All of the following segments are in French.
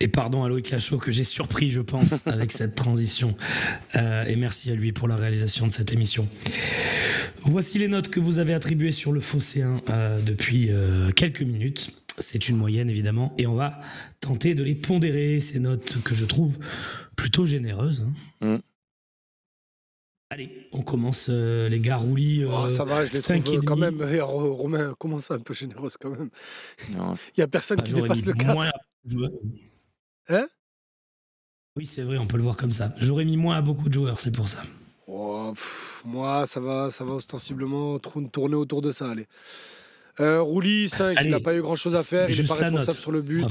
Et pardon à Loïc Lachaud que j'ai surpris, je pense, avec cette transition. Et merci à lui pour la réalisation de cette émission. Voici les notes que vous avez attribuées sur le Phocéen depuis quelques minutes. C'est une moyenne, évidemment, et on va tenter de les pondérer, ces notes que je trouve plutôt généreuses. Allez, on commence, les gars. Roulis, ça va, je les 5 trouve et quand demi. même. Romain, comment ça, un peu généreuse quand même? Non. Il n'y a personne qui J'aurais dépasse mis le 4. moins à beaucoup de joueurs. Hein? Oui, c'est vrai, on peut le voir comme ça. J'aurais mis moins à beaucoup de joueurs, c'est pour ça. Moi, ça va ostensiblement tourner autour de ça, allez. Roulis, 5, Allez, il n'a pas eu grand-chose à faire, il n'est juste pas la responsable note. sur le but.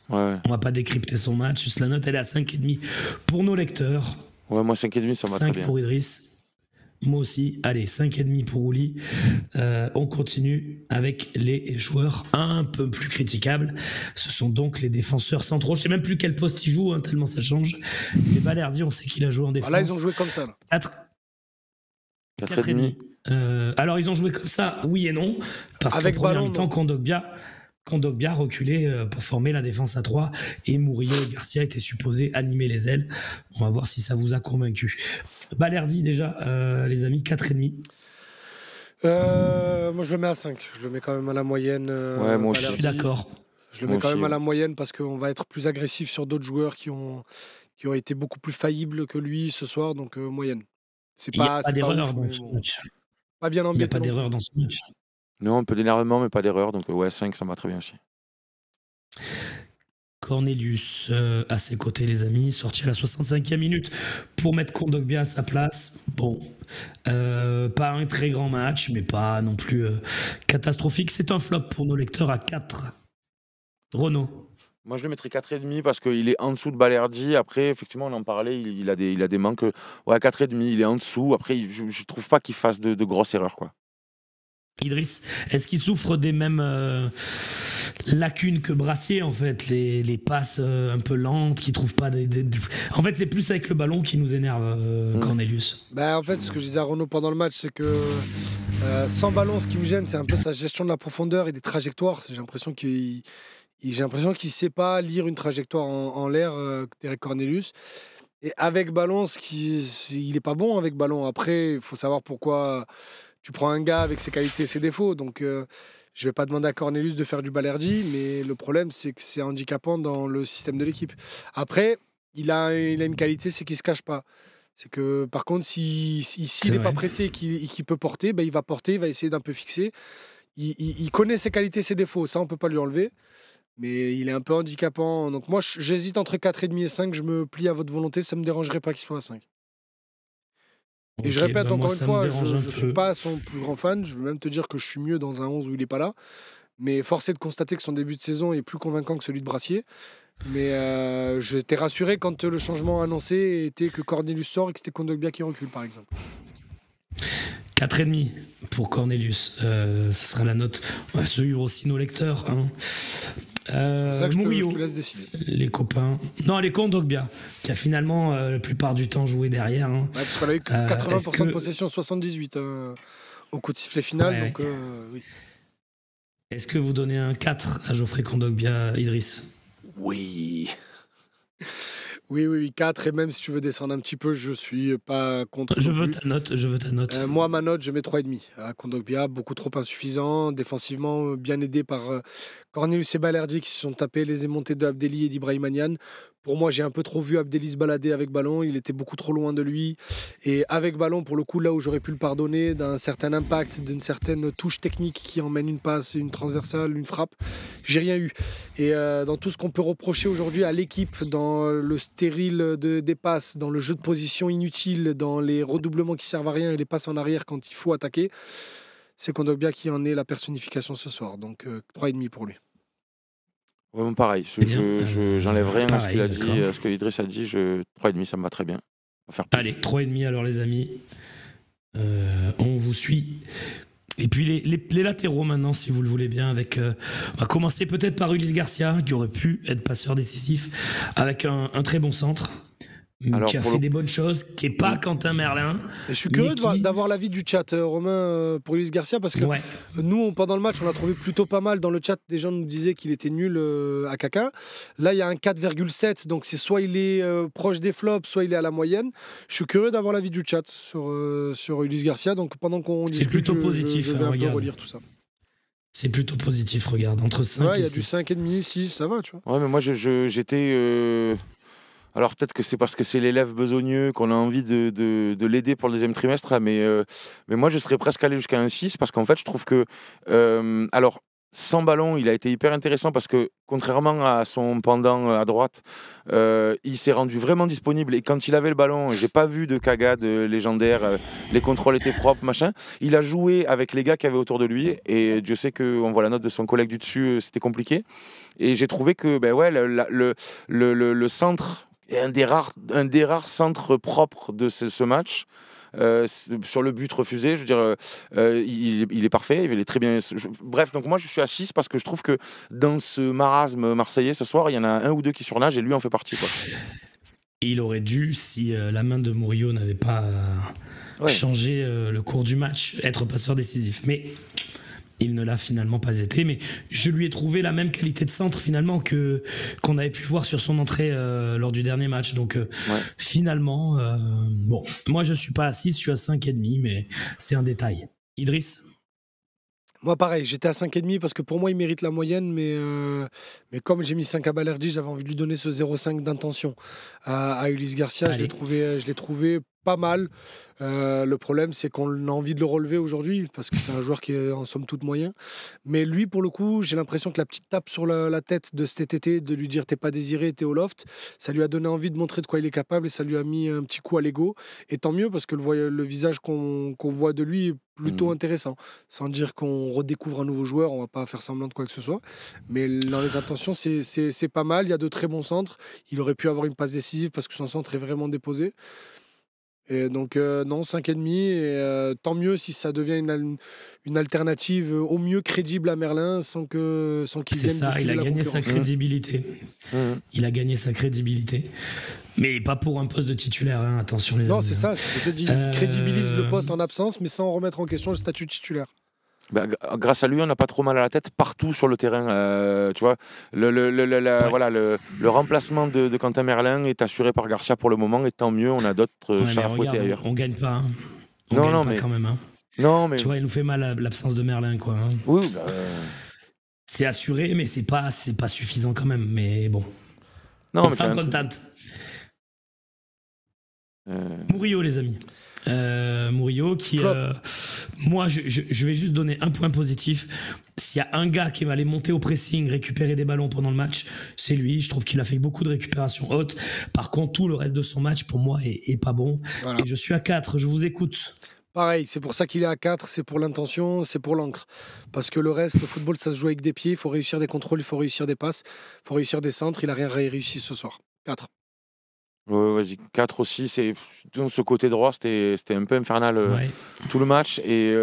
On va pas décrypter son match, juste la note, elle est à 5,5 pour nos lecteurs. Ouais, moi 5,5, ça va très 5 bien. pour Idriss. Moi aussi. Allez, 5,5 pour Roulis. On continue avec les joueurs un peu plus critiquables. Ce sont donc les défenseurs centraux. Je sais même plus quel poste ils jouent, tellement ça change. Mais Balerdi, on sait qu'il a joué en défense. Là, ils ont joué comme ça. 4,5. Alors, ils ont joué comme ça, oui et non. Parce avec qu'en première ballon, mi-temps, Kondogbia reculait pour former la défense à 3 et Murillo et Garcia étaient supposés animer les ailes. On va voir si ça vous a convaincu. Balerdi, déjà, les amis, 4,5. Moi, je le mets à 5. Je le mets quand même à la moyenne. Ouais, moi aussi. Je suis d'accord. Je le mets quand même à la moyenne parce qu'on va être plus agressif sur d'autres joueurs qui ont été beaucoup plus faillibles que lui ce soir. Donc, moyenne. Il n'y a pas d'erreur dans ce match. Pas bien embêté. Il n'y a pas d'erreur dans ce match. Non, un peu d'énervement, mais pas d'erreur. Donc, ouais, 5, ça me va très bien aussi. Cornelius à ses côtés, les amis, sorti à la 65e minute pour mettre Kondogbia à sa place. Bon, pas un très grand match, mais pas non plus catastrophique. C'est un flop pour nos lecteurs à 4. Renaud. Moi, je le mettrais 4,5 parce qu'il est en dessous de Balerdi. Après, effectivement, on en parlait, il a des manques. Ouais, 4,5, il est en dessous. Après, je ne trouve pas qu'il fasse de grosses erreurs, quoi. Idriss, est-ce qu'il souffre des mêmes lacunes que Brassier, en fait, les passes un peu lentes, qui trouvent pas En fait, c'est plus avec le ballon qui nous énerve, Cornelius. En fait, ce que je disais à Renaud pendant le match, c'est que sans ballon, ce qui me gêne, c'est un peu sa gestion de la profondeur et des trajectoires. J'ai l'impression qu'il ne sait pas lire une trajectoire en l'air, Derek Cornelius. Et avec ballon, il n'est pas bon avec ballon. Après, il faut savoir pourquoi tu prends un gars avec ses qualités et ses défauts. Donc, je ne vais pas demander à Cornelius de faire du Balerdi, mais le problème, c'est que c'est handicapant dans le système de l'équipe. Après, il a une qualité, c'est qu'il ne se cache pas. C'est que, par contre, s'il n'est pas pressé et qu'il peut porter, il va porter, il va essayer d'un peu fixer. Il connaît ses qualités et ses défauts, ça, on ne peut pas lui enlever. Mais il est un peu handicapant. Donc moi, j'hésite entre 4,5 et 5. Je me plie à votre volonté. Ça ne me dérangerait pas qu'il soit à 5. Et je répète encore une fois, je ne suis pas son plus grand fan. Je veux même te dire que je suis mieux dans un 11 où il n'est pas là. Mais force est de constater que son début de saison est plus convaincant que celui de Brassier. Mais je t'ai rassuré quand le changement annoncé était que Cornelius sort et que c'était Kondogbia qui recule, par exemple. 4,5 pour Cornelius. Ce sera la note. On va suivre aussi nos lecteurs. C'est pour ça que je te laisse décider. Les copains. Non, les Kondogbia, qui a finalement la plupart du temps joué derrière. Parce qu'on a eu 80% de possession, 78 au coup de sifflet final. Donc, oui. Est-ce que vous donnez un 4 à Geoffrey Kondogbia, Idriss? Oui. Oui, 4. Et même si tu veux descendre un petit peu, je suis pas contre. Je veux ta note. Moi, ma note, je mets 3,5 à Kondogbia. Beaucoup trop insuffisant. Défensivement, bien aidé par Cornelius et Balerdi qui se sont tapés les émontées de Abdelli et d'Ibrahima Niane. Pour moi, j'ai un peu trop vu Abdelli se balader avec ballon. Il était beaucoup trop loin de lui. Et avec ballon, pour le coup, là où j'aurais pu le pardonner, d'un certain impact, d'une certaine touche technique qui emmène une passe, une transversale, une frappe, j'ai rien eu. Et dans tout ce qu'on peut reprocher aujourd'hui à l'équipe, dans le stérile des passes, dans le jeu de position inutile, dans les redoublements qui servent à rien et les passes en arrière quand il faut attaquer, c'est Kondogbia qui en est la personnification ce soir. Donc 3,5 pour lui. Ouais, bon, pareil, j'enlève rien à ce qu'il a dit, à ce que Idriss a dit. 3,5, ça me va très bien. On va faire plus. Allez, 3,5 alors les amis. On vous suit. Et puis les latéraux maintenant, si vous le voulez bien, avec on va commencer peut-être par Ulysse Garcia, qui aurait pu être passeur décisif, avec un très bon centre. Alors, qui a fait des bonnes choses, qui n'est pas Quentin Merlin. Et je suis curieux d'avoir l'avis du chat, Romain, pour Ulysse Garcia, parce que nous, pendant le match, on l'a trouvé plutôt pas mal. Dans le chat, des gens nous disaient qu'il était nul à Kaka. Là, il y a un 4,7, donc c'est soit il est proche des flops, soit il est à la moyenne. Je suis curieux d'avoir l'avis du chat sur Ulysse Garcia, donc pendant qu'on discute, c'est plutôt positif, je vais un peu relire tout ça. C'est plutôt positif, regarde, entre 5 et 6. Il y a du 5,5, 6, ça va, tu vois. Ouais, mais moi, j'étais... Alors peut-être que c'est parce que c'est l'élève besogneux qu'on a envie de l'aider pour le deuxième trimestre, là, mais moi je serais presque allé jusqu'à un 6 parce qu'en fait je trouve que alors sans ballon il a été hyper intéressant parce que contrairement à son pendant à droite il s'est rendu vraiment disponible et quand il avait le ballon, j'ai pas vu de cagade légendaire, les contrôles étaient propres, machin, il a joué avec les gars qui avaient autour de lui et Dieu sait qu'on voit la note de son collègue du dessus, c'était compliqué et j'ai trouvé que le centre et un des rares centres propres de ce match. Sur le but refusé, je veux dire, il est parfait, il est très bien. Bref, donc moi je suis à 6 parce que je trouve que dans ce marasme marseillais ce soir, il y en a un ou deux qui surnagent et lui en fait partie, quoi. Il aurait dû, si la main de Murillo n'avait pas changé le cours du match, être passeur décisif. Mais il ne l'a finalement pas été, mais je lui ai trouvé la même qualité de centre finalement qu'on avait pu voir sur son entrée lors du dernier match. Donc finalement, bon, moi je suis pas à 6, je suis à 5,5, mais c'est un détail. Idriss ? Moi pareil, j'étais à 5,5 parce que pour moi il mérite la moyenne, mais comme j'ai mis 5 à Balerdi, j'avais envie de lui donner ce 0,5 d'intention à Ulysse Garcia. Je l'ai trouvé pas mal. Le problème, c'est qu'on a envie de le relever aujourd'hui parce que c'est un joueur qui est en somme toute moyen. Mais lui, pour le coup, j'ai l'impression que la petite tape sur la tête de cet été, de lui dire t'es pas désiré, t'es au loft, ça lui a donné envie de montrer de quoi il est capable et ça lui a mis un petit coup à l'ego. Et tant mieux parce que le visage qu'on voit de lui est plutôt intéressant. Sans dire qu'on redécouvre un nouveau joueur, on va pas faire semblant de quoi que ce soit. Mais dans les intentions, c'est pas mal. Il y a de très bons centres. Il aurait pu avoir une passe décisive parce que son centre est vraiment déposé. Et donc, non, 5,5. Et tant mieux si ça devient une alternative au mieux crédible à Merlin sans qu'il vienne bousculer la concurrence. Il a gagné sa crédibilité. Il a gagné sa crédibilité. Mais pas pour un poste de titulaire, hein. Attention les amis. Non, c'est ça, c'est ce que je te dis. Il crédibilise le poste en absence, mais sans remettre en question le statut de titulaire. Grâce à lui, on n'a pas trop mal à la tête partout sur le terrain. Tu vois, le remplacement de Quentin Merlin est assuré par Garcia pour le moment, et tant mieux, on a d'autres chats à fouetter ailleurs. On gagne pas. Hein. Non, mais quand même. Hein. Non, mais... Tu vois, il nous fait mal l'absence de Merlin, quoi. Hein. Oui, c'est assuré, mais c'est pas suffisant quand même. Mais bon. Non, mais content. Murillo, les amis. Murillo qui moi je vais juste donner un point positif. S'il y a un gars qui va aller monter au pressing, récupérer des ballons pendant le match, c'est lui. Je trouve qu'il a fait beaucoup de récupérations hautes. Par contre, tout le reste de son match pour moi est pas bon. Voilà. Et je suis à 4, je vous écoute. Pareil, c'est pour ça qu'il est à 4, c'est pour l'intention, c'est pour l'encre. Parce que le reste, le football, ça se joue avec des pieds, il faut réussir des contrôles, il faut réussir des passes, il faut réussir des centres, il n'a rien réussi ce soir. 4. Vas-y, 4 aussi. Ce côté droit, c'était un peu infernal tout le match. Et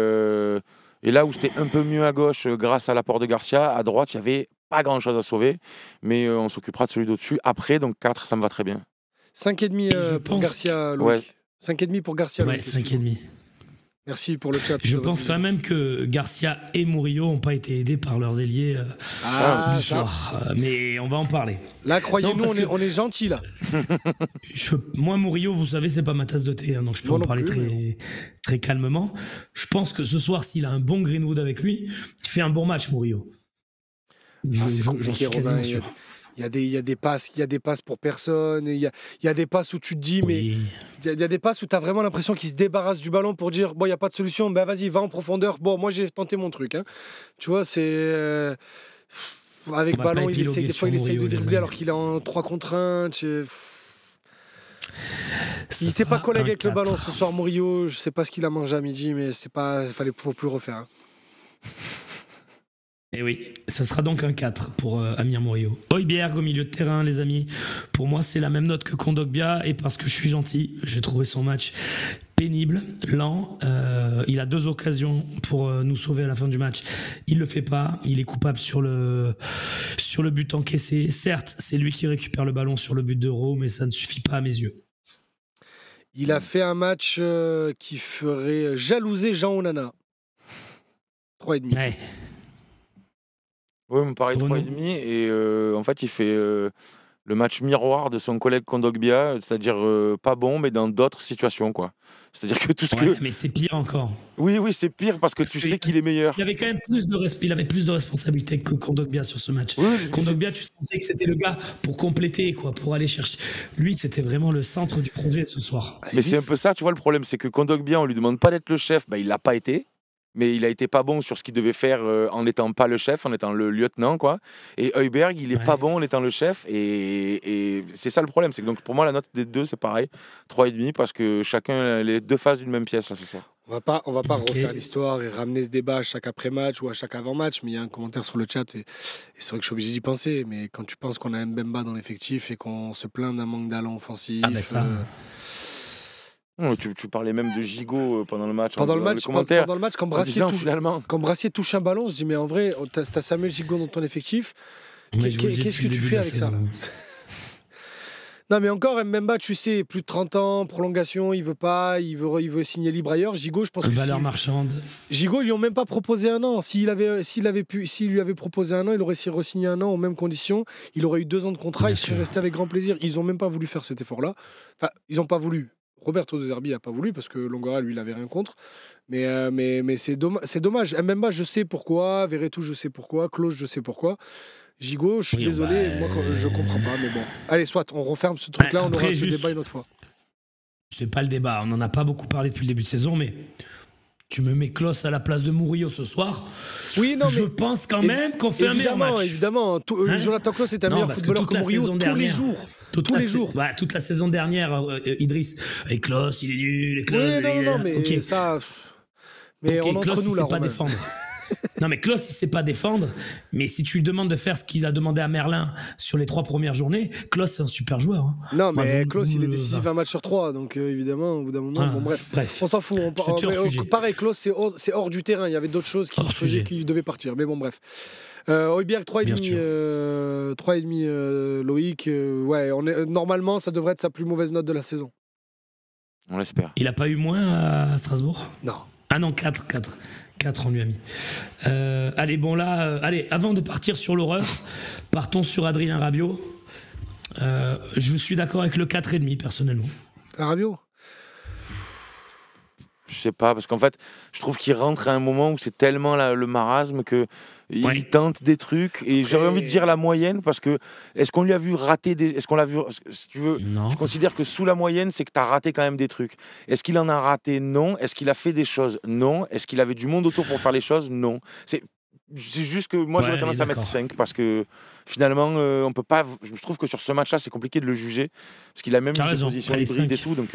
là où c'était un peu mieux à gauche, grâce à l'apport de Garcia, à droite, il n'y avait pas grand-chose à sauver. Mais on s'occupera de celui d'au-dessus après. Donc 4, ça me va très bien. 5,5 pour Garcia, Loïc. 5,5 pour Garcia, Loïc. 5,5. Merci pour le chat. Je pense quand même que Garcia et Murillo n'ont pas été aidés par leurs ailiers du soir. Mais on va en parler. Là, croyez-nous, on est gentils, là. Moi, Murillo, vous savez, c'est pas ma tasse de thé, hein, donc je peux en parler très calmement. Je pense que ce soir, s'il a un bon Greenwood avec lui, il fait un bon match, Murillo. C'est compliqué, Robin. Il y a des passes pour personne. Il y a des passes où tu te dis, mais il y a des passes où tu as vraiment l'impression qu'il se débarrasse du ballon pour dire, bon, il n'y a pas de solution, ben vas-y, va en profondeur. Bon, moi, j'ai tenté mon truc. Hein. Tu vois, c'est... avec ballon, des fois, il essaye de dribbler alors qu'il est en 3 contre 1. Il ne s'est pas collé avec le ballon ce soir, Murillo. Je ne sais pas ce qu'il a mangé à midi, mais il faut plus le refaire. Hein. Et oui, ça sera donc un 4 pour Amir Murillo. Højbjerg au milieu de terrain, les amis. Pour moi, c'est la même note que Kondogbia. Et parce que je suis gentil, j'ai trouvé son match pénible, lent. Il a 2 occasions pour nous sauver à la fin du match. Il ne le fait pas. Il est coupable sur le but encaissé. Certes, c'est lui qui récupère le ballon sur le but d'Euro, mais ça ne suffit pas à mes yeux. Il a fait un match qui ferait jalouser Jean Onana. 3,5. Ouais. Oui, on me paraît Bruno. 3,5. Et en fait, il fait le match miroir de son collègue Kondogbia, c'est-à-dire pas bon, mais dans d'autres situations, quoi. C'est-à-dire que tout ce Ouais, que. mais c'est pire encore. Oui, c'est pire parce que tu sais qu'il est meilleur. Il avait quand même il avait plus de responsabilité que Kondogbia sur ce match. Oui, mais Kondogbia, tu sentais que c'était le gars pour compléter, quoi, pour aller chercher. Lui, c'était vraiment le centre du projet ce soir. Mais c'est un peu ça, tu vois, le problème, c'est que Kondogbia, on lui demande pas d'être le chef, bah, il l'a pas été. Mais il a été pas bon sur ce qu'il devait faire en n'étant pas le chef, en étant le lieutenant, quoi. Et Højbjerg, il est Ouais. pas bon en étant le chef. Et c'est ça le problème. C'est que donc, pour moi, la note des deux, c'est pareil. 3,5 parce que chacun a les deux faces d'une même pièce, là, ce soir. On va pas Ok. refaire l'histoire et ramener ce débat à chaque après-match ou à chaque avant-match, mais il y a un commentaire sur le chat et c'est vrai que je suis obligé d'y penser. Mais quand tu penses qu'on a Mbemba dans l'effectif et qu'on se plaint d'un manque d'allant offensif, Ah, ben ça. Non, tu parlais même de Gigot pendant le match. Pendant le dans match, commentaire, pendant le match, en disant, finalement. quand Brassier touche un ballon, je dis mais en vrai, t'as Samuel Gigot dans ton effectif. Mais je vous le dis Qu'est-ce depuis que le tu début fais de la avec ça saison. Non mais encore Mbemba, tu sais, plus de 30 ans, prolongation, il veut signer libre ailleurs. Gigot, je pense que Valeur marchande. Gigot, ils lui ont même pas proposé un an. S'il lui avait proposé un an, il aurait re-signé un an aux mêmes conditions. Il aurait eu 2 ans de contrat, Bien il serait sûr. resté avec grand plaisir. Ils ont même pas voulu faire cet effort-là. Enfin, ils ont pas voulu. Roberto De Zerbi a pas voulu parce que Longoria, lui, il avait rien contre. Mais c'est dommage. Mbemba, je sais pourquoi. Verretou, je sais pourquoi. Klose, je sais pourquoi. Gigot, je suis Oui, désolé, bah, moi je comprends pas, mais bon. Allez, soit, on referme ce truc-là, on après, aura ce juste- débat une autre fois. C'est pas le débat. On n'en a pas beaucoup parlé depuis le début de saison, mais tu me mets Klose à la place de Murillo ce soir. Oui, non, Je mais pense quand même qu'on fait un meilleur évidemment, match. évidemment. Hein Jonathan Klose est un Non, meilleur parce que footballeur toute que la Murillo saison tous les dernière- jours. Toute Tous la les sa- jours. ouais, toute la saison dernière, Idriss, et Klose, il est nul. Et Klose, Oui, il est- non, mais ok. ça. Mais Ok, on est entre Klose, nous il là, sait pas Romain. défendre. Non, mais Klose, il sait pas défendre. Mais si tu lui demandes de faire ce qu'il a demandé à Merlin sur les 3 premières journées, Klose, c'est un super joueur. Hein. Non, Moi, mais je- Klose, il est je- décisif un match sur 3, donc évidemment, au bout d'un moment, Ah, bon, bref. On s'en fout. C'est hors sujet. Pareil, Klose, c'est hors du terrain. Il y avait d'autres choses qui Hors faisaient sujet. qu'il devait partir. Mais bon, bref. Højbjerg, 3,5 Bien sûr. 3,5 Loïc. Ouais, normalement, ça devrait être sa plus mauvaise note de la saison. On l'espère. Il a pas eu moins à Strasbourg? Non. Ah non, 4 on lui a mis. Allez, bon là, allez, avant de partir sur l'horreur, partons sur Adrien Rabiot. Je suis d'accord avec le 4,5 personnellement. Rabiot. Je sais pas, parce qu'en fait, je trouve qu'il rentre à un moment où c'est tellement le marasme que il Ouais. tente des trucs. Et j'aurais envie de dire la moyenne, parce que est-ce qu'on lui a vu rater des. Est-ce qu'on l'a vu. Si tu veux, Non. je considère que sous la moyenne, c'est que tu as raté quand même des trucs. Est-ce qu'il en a raté? Non. Est-ce qu'il a fait des choses? Non. Est-ce qu'il avait du monde autour pour faire les choses? Non. C'est juste que moi, j'aurais Ouais, tendance à mettre d'accord. 5 parce que finalement, on peut pas. Je trouve que sur ce match-là, c'est compliqué de le juger parce qu'il a même T'as eu des raison. positions Allez, hybrides et 5. tout. Donc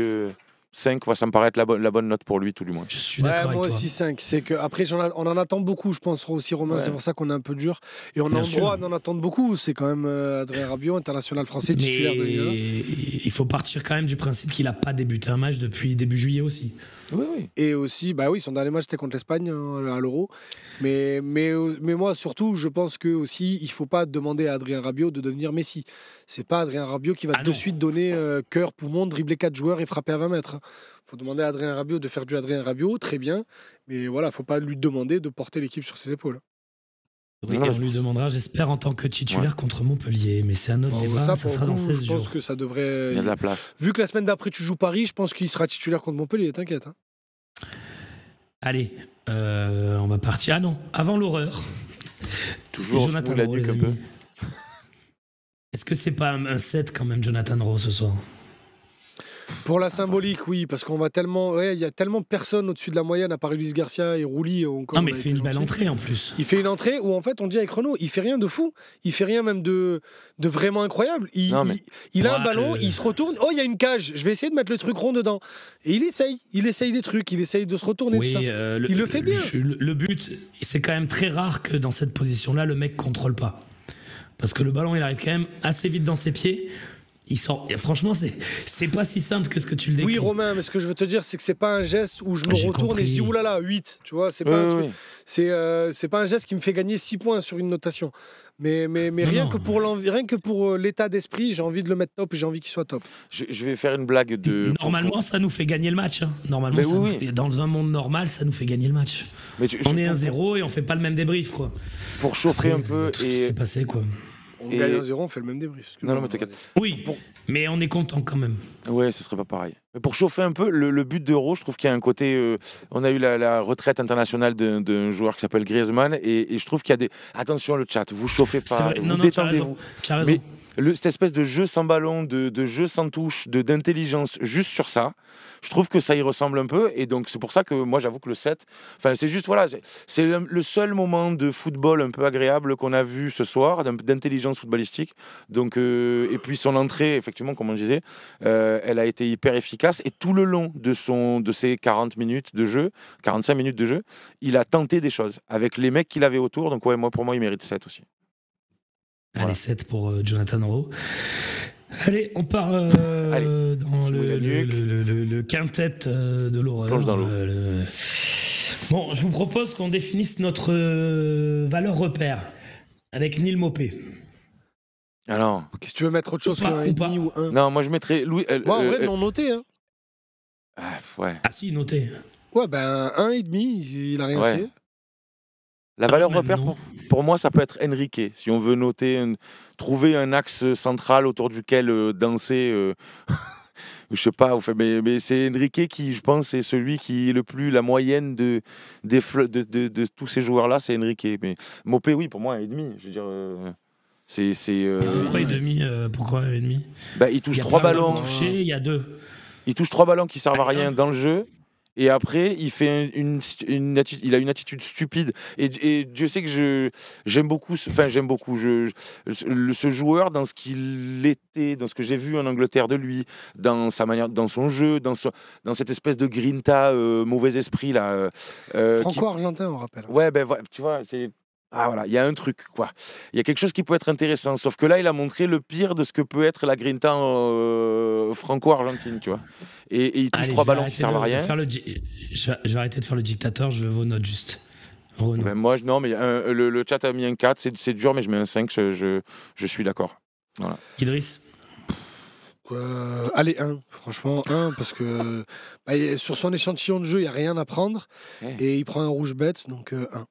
5, ça me paraît être la bonne note pour lui, tout du moins. Je suis d'accord Ouais, moi avec toi. aussi 5. C'est que après on en attend beaucoup, je pense aussi Romain, Ouais. c'est pour ça qu'on est un peu dur. Et on a Bien le sûr. droit d'en attendre beaucoup. C'est quand même Adrien Rabiot, international français, Mais titulaire de Ligue 1. il faut partir quand même du principe qu'il n'a pas débuté un match depuis début juillet aussi. Oui, oui. Et aussi, bah oui, son dernier match c'était contre l'Espagne à l'Euro. Mais moi surtout, je pense que aussi, il faut pas demander à Adrien Rabiot de devenir Messi. C'est pas Adrien Rabiot qui va Ah de non. suite donner cœur, poumon, dribbler 4 joueurs et frapper à 20 mètres. Faut demander à Adrien Rabiot de faire du Adrien Rabiot, très bien. Mais voilà, faut pas lui demander de porter l'équipe sur ses épaules. Oui, Non, et mais on lui je- demandera, j'espère, en tant que titulaire contre Montpellier. Mais c'est un autre Bon, débat, ça, ça pour sera le dans coup, 16 je jours. pense que ça devrait. Il y a de la place. Vu que la semaine d'après tu joues Paris, je pense qu'il sera titulaire contre Montpellier, t'inquiète. Hein. Allez, on va partir. Ah non, avant l'horreur. Toujours Et on se Jonathan mouille la Rowe, nuque les un peu. amis. Est-ce que c'est pas un 7 quand même, Jonathan Rowe, ce soir? Pour la symbolique, oui, parce qu'on va tellement. Ouais, il y a tellement de personnes au-dessus de la moyenne, à part Luis Garcia et Rouli. Non, mais il fait une belle entrée en plus. Il fait une entrée où en fait on dit avec Renaud, il fait rien de fou, il fait rien même de vraiment incroyable. Il a un Ouais, ballon, il se retourne, oh il y a une cage, je vais essayer de mettre le truc rond dedans. Et il essaye des trucs, il essaye de se retourner tout Oui, ça. Il le fait bien. Le but, c'est quand même très rare que dans cette position-là, le mec contrôle pas. Parce que le ballon, il arrive quand même assez vite dans ses pieds. Franchement, c'est pas si simple que ce que tu le décris. Oui, Romain, mais ce que je veux te dire, c'est que c'est pas un geste où je me J'ai retourne compris. et je dis oulala, 8. Tu vois, c'est pas un truc. C'est pas un geste qui me fait gagner 6 points sur une notation. Mais rien que pour l'état d'esprit, j'ai envie de le mettre top et j'ai envie qu'il soit top. Je vais faire une blague de. Normalement, ça nous fait gagner le match. Hein. Normalement, Mais ça oui, nous fait- dans un monde normal, ça nous fait gagner le match. Mais On est 1-0 et on fait pas le même débrief, quoi. pour chauffer un peu Tout ce qui s'est passé, quoi. On gagne 1-0, on fait le même débrief. Non, mais t'inquiète. Oui, mais on est content quand même. Ouais, ce serait pas pareil. Mais pour chauffer un peu, le but d'Euro, je trouve qu'il y a un côté. On a eu la retraite internationale d'un joueur qui s'appelle Griezmann, et je trouve qu'il y a des. Attention, le chat, vous chauffez C'est pas, vrai. vous Non, détendez-vous. tu as raison. Mais cette espèce de jeu sans ballon, de jeu sans touche, d'intelligence, juste sur ça, je trouve que ça y ressemble un peu. Et donc, c'est pour ça que moi, j'avoue que le 7, c'est juste, voilà, c'est le seul moment de football un peu agréable qu'on a vu ce soir, d'intelligence footballistique. Donc, et puis son entrée, effectivement, comme on disait, elle a été hyper efficace. Et tout le long de ses 40 minutes de jeu, 45 minutes de jeu, il a tenté des choses avec les mecs qu'il avait autour. Donc, ouais, pour moi, il mérite 7 aussi. Allez, Voilà. 7 pour Jonathan Rowe. Allez, on part Allez, dans le quintet de l'horreur. Plonge dans l'eau. Bon, je vous propose qu'on définisse notre valeur repère avec Neil Maupay. Alors, Qu'est-ce que tu veux mettre autre chose Ou pas, qu'un ou pas. 1,5 ou 1 non, moi, je mettrais Louis. Moi, en vrai, non noté. Hein. Ouais. Ah si, notez. Ouais, ben 1,5, il a rien Ouais. fait. La valeur même repère, non. pour moi, ça peut être Enrique. Si on veut trouver un axe central autour duquel danser, je sais pas, mais c'est Enrique qui, je pense, est celui qui est le plus la moyenne de tous ces joueurs-là, c'est Enrique. Mais Mopé, oui, pour moi, 1,5. Je veux dire, Pourquoi et demi Pourquoi et demi il touche Il y a 3 pas ballons. touché, il y a 2. Il touche 3 ballons qui servent à Allez, rien un. dans le jeu. Et après, il fait il a une attitude stupide. Et Dieu sait que j'aime beaucoup, ce joueur dans ce qu'il était, dans ce que j'ai vu en Angleterre de lui, dans sa manière, dans son jeu, dans cette espèce de grinta, mauvais esprit là. Franco-argentin, on rappelle. Ouais, tu vois, c'est. Ah voilà, il y a un truc, quoi. Il y a quelque chose qui peut être intéressant. Sauf que là, il a montré le pire de ce que peut être la grinta franco-argentine, tu vois. Et il touche 3 ballons qui servent à rien. Je vais arrêter de faire le dictateur, je veux vos notes juste. Vos notes. Ben moi, non, mais le chat a mis un 4, c'est dur, mais je mets un 5, je suis d'accord. Voilà. Idriss Allez, 1. Franchement, 1, parce que sur son échantillon de jeu, il n'y a rien à prendre. Ouais. Et il prend un rouge bête, donc 1.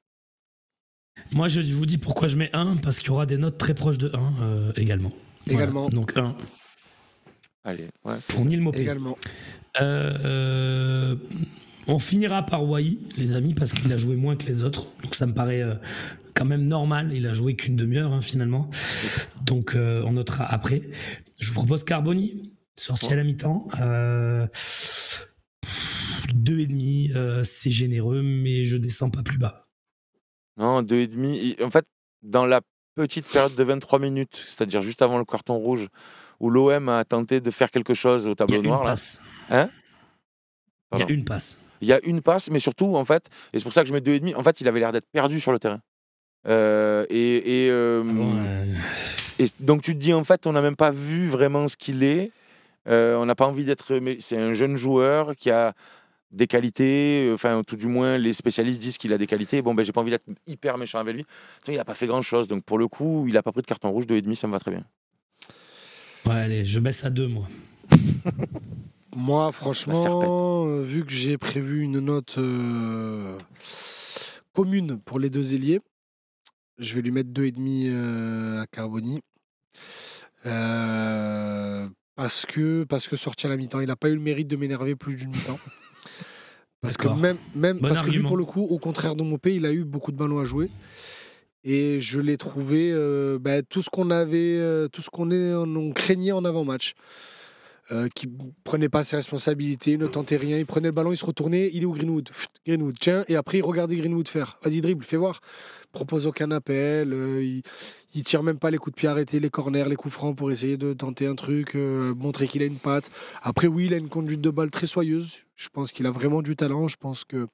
Moi, je vous dis pourquoi je mets 1, parce qu'il y aura des notes très proches de 1 également. Également. Voilà. Donc 1 Allez, ouais, pour Neil Maupay. Également. On finira par Wai, les amis, parce qu'il a joué moins que les autres. Donc ça me paraît quand même normal. Il a joué qu'une demi-heure, finalement. Donc on notera après. Je vous propose Carboni, sorti à la mi-temps. 2,5, c'est généreux, mais je descends pas plus bas. Non, 2,5. En fait, dans la petite période de 23 minutes, c'est-à-dire juste avant le carton rouge, où l'OM a tenté de faire quelque chose au Il y tableau a une noir, là. passe. Hein? Il y a Pardon. une passe. Il y a une passe, mais surtout, en fait, et c'est pour ça que je mets 2,5, en fait, il avait l'air d'être perdu sur le terrain. Et donc, tu te dis, en fait, on n'a même pas vu vraiment ce qu'il est. On n'a pas envie d'être. Mais c'est un jeune joueur qui a des qualités, enfin, tout du moins, les spécialistes disent qu'il a des qualités. Bon, j'ai pas envie d'être hyper méchant avec lui. Il n'a pas fait grand-chose. Donc, pour le coup, il n'a pas pris de carton rouge, 2,5, ça me va très bien. Ouais, allez, je baisse à 2, moi. Moi, franchement, vu que j'ai prévu une note commune pour les deux ailiers, je vais lui mettre 2,5 à Carboni. Parce que sorti à la mi-temps, il n'a pas eu le mérite de m'énerver plus d'une mi-temps. Parce que D'accord. même Bon parce que lui, argument. pour le coup, au contraire de Mopé, il a eu beaucoup de ballons à jouer. Et je l'ai trouvé tout ce qu'on craignait en avant-match. Qui prenait pas ses responsabilités, ne tentait rien, il prenait le ballon, il se retournait, il est où Greenwood? Greenwood, tiens, et après il regardait Greenwood faire. Vas-y, dribble, fais voir. Propose aucun appel, il tire même pas les coups de pied arrêtés, les corners, les coups francs pour essayer de tenter un truc, montrer qu'il a une patte. Après, oui, il a une conduite de balle très soyeuse. Je pense qu'il a vraiment du talent. Je pense que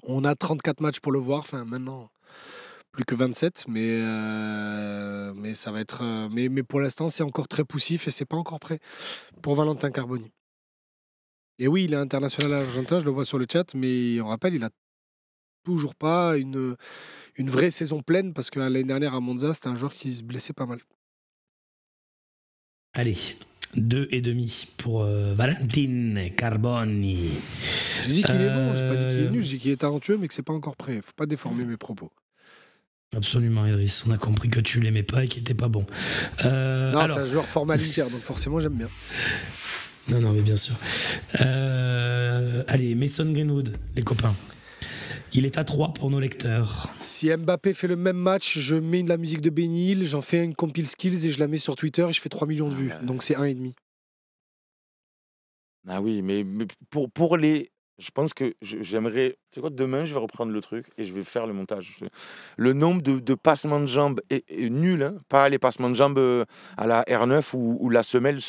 on a 34 matchs pour le voir. Enfin, maintenant, plus que 27, mais ça va être. Mais pour l'instant, c'est encore très poussif et c'est pas encore prêt pour Valentin Carboni. Et oui, il est international argentin, je le vois sur le chat, mais on rappelle, il a toujours pas une vraie saison pleine parce que l'année dernière à Monza, c'était un joueur qui se blessait pas mal. Allez, 2,5 pour Valentin Carboni. J'ai dit qu'il est bon, j'ai pas dit qu'il est nul, j'ai dit qu'il est talentueux, mais que c'est pas encore prêt. Faut pas déformer mes propos. Absolument, Idriss. On a compris que tu l'aimais pas et qu'il était pas bon. Non, alors... c'est un joueur formalitaire, donc forcément j'aime bien. Non, mais bien sûr. Allez, Mason Greenwood, les copains. Il est à 3 pour nos lecteurs. Si Mbappé fait le même match, je mets de la musique de Benny Hill, j'en fais une compile skills et je la mets sur Twitter et je fais 3 millions de vues. Donc c'est 1,5. Ah oui, mais pour les... Je pense que j'aimerais... Tu sais quoi, demain, je vais reprendre le truc et je vais faire le montage. Le nombre de passements de jambes est nul, hein. Pas les passements de jambes à la R9 où la semelle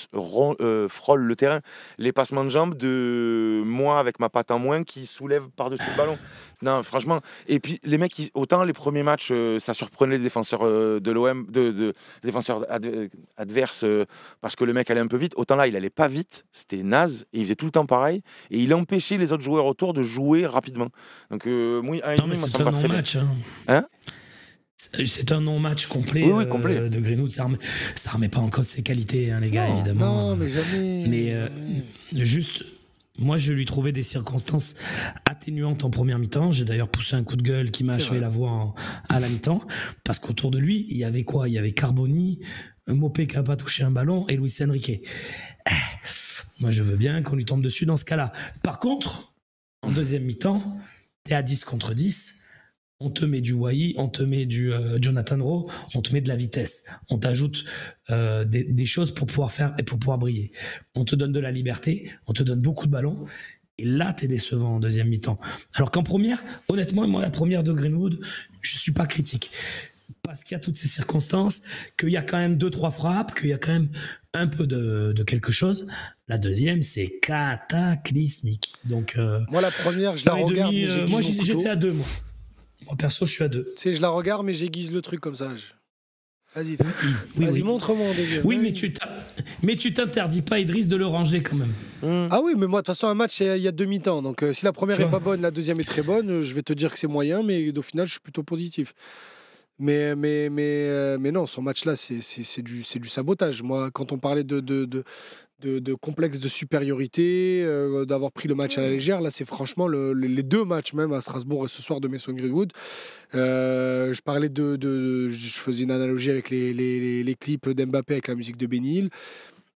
frôle le terrain. Les passements de jambes de moi avec ma patte en moins qui soulève par-dessus le ballon. Non, franchement. Et puis, les mecs, autant les premiers matchs, ça surprenait les défenseurs de l'OM, les défenseurs adverses, parce que le mec allait un peu vite. Autant là, il allait pas vite, c'était naze, et il faisait tout le temps pareil. Et il empêchait les autres joueurs autour de jouer rapidement. Donc, moi, ça me va très bien. Hein, c'est un non-match complet, oui, complet. De Greenwood. Ça remet pas en cause ses qualités, hein, les gars, évidemment. Non, mais jamais. Mais juste... Moi, je lui trouvais des circonstances atténuantes en première mi-temps. J'ai d'ailleurs poussé un coup de gueule qui m'a achevé la voix à la mi-temps. Parce qu'autour de lui, il y avait quoi ? Il y avait Carboni, Mopé qui n'a pas touché un ballon et Luis Enrique. Moi, je veux bien qu'on lui tombe dessus dans ce cas-là. Par contre, en deuxième mi-temps, t'es à 10 contre 10. On te met du Wai, on te met du Jonathan Rowe, on te met de la vitesse. On t'ajoute des choses pour pouvoir faire et pour pouvoir briller. On te donne de la liberté, on te donne beaucoup de ballons. Et là, t'es décevant en deuxième mi-temps. Alors qu'en première, honnêtement, moi, la première de Greenwood, je suis pas critique. Parce qu'il y a toutes ces circonstances, qu'il y a quand même 2-3 frappes, qu'il y a quand même un peu de quelque chose. La deuxième, c'est cataclysmique. Donc, moi, la première, je la regarde, mais j'aiguise moi, mon couteau. j'étais à 2, moi. Moi, perso, je suis à 2. Tu sais, je la regarde, mais j'aiguise le truc comme ça. Vas-y, oui. montre-moi en deuxième. Oui, mais tu t'interdis pas, Idriss, de le ranger quand même. Ah oui, mais moi, de toute façon, un match, il y a demi-temps. Donc, si la première est pas bonne, la deuxième est très bonne, je vais te dire que c'est moyen, mais au final, je suis plutôt positif. Mais non, son match-là, c'est du sabotage. Moi, quand on parlait de complexe de supériorité, d'avoir pris le match à la légère, là, c'est franchement les deux matchs, même à Strasbourg et ce soir, de Mason Greenwood. Je parlais je faisais une analogie avec les clips d'Mbappé avec la musique de Benny Hill.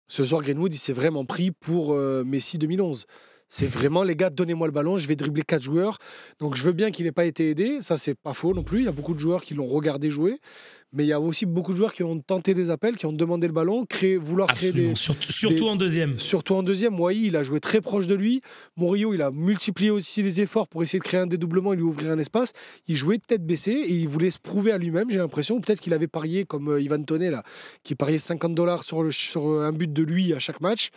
Ce soir, Greenwood, il s'est vraiment pris pour Messi 2011. C'est vraiment, les gars, donnez-moi le ballon, je vais dribbler 4 joueurs. Donc, je veux bien qu'il n'ait pas été aidé. Ça, c'est pas faux non plus. Il y a beaucoup de joueurs qui l'ont regardé jouer. Mais il y a aussi beaucoup de joueurs qui ont tenté des appels, qui ont demandé le ballon, vouloir créer des... Surtout en deuxième. Surtout en deuxième. Wai, il a joué très proche de lui. Murillo, il a multiplié aussi les efforts pour essayer de créer un dédoublement et lui ouvrir un espace. Il jouait tête baissée et il voulait se prouver à lui-même, j'ai l'impression. Peut-être qu'il avait parié, comme Ivan Toney, là, qui pariait $50 sur un but de lui à chaque match.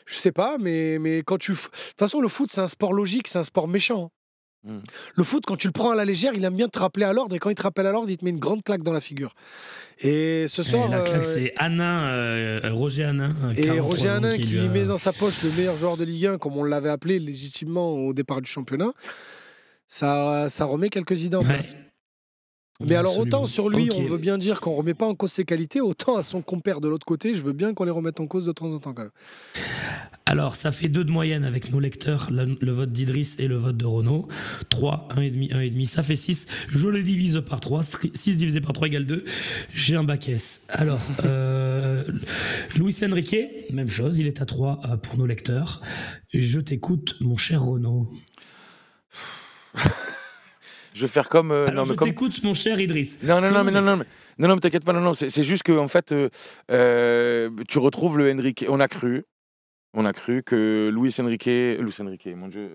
Je sais pas, mais quand tu... De toute façon, le foot, c'est un sport logique, c'est un sport méchant. Le foot, quand tu le prends à la légère, il aime bien te rappeler à l'ordre, et quand il te rappelle à l'ordre, il te met une grande claque dans la figure. Et ce soir... la claque, c'est Roger Hanin. Et Roger Hanin qui met dans sa poche le meilleur joueur de Ligue 1, comme on l'avait appelé légitimement au départ du championnat, ça remet quelques idées en place. Mais alors, autant sur lui, on veut bien dire qu'on ne remet pas en cause ses qualités, autant à son compère de l'autre côté, je veux bien qu'on les remette en cause de temps en temps quand même. Alors, ça fait 2 de moyenne avec nos lecteurs, le vote d'Idriss et le vote de Renaud. 3, 1,5, 1,5, ça fait 6. Je les divise par 3. 6 divisé par 3 égale 2. J'ai un bac S. Alors, Luis Enrique, même chose, il est à 3 pour nos lecteurs. Je t'écoute, mon cher Renaud. Je vais faire comme... Alors, t'écoute, mon cher Idriss. Non, mais t'inquiète pas, non, c'est juste que en fait, tu retrouves le Enrique. On a cru que Luis Enrique, mon Dieu,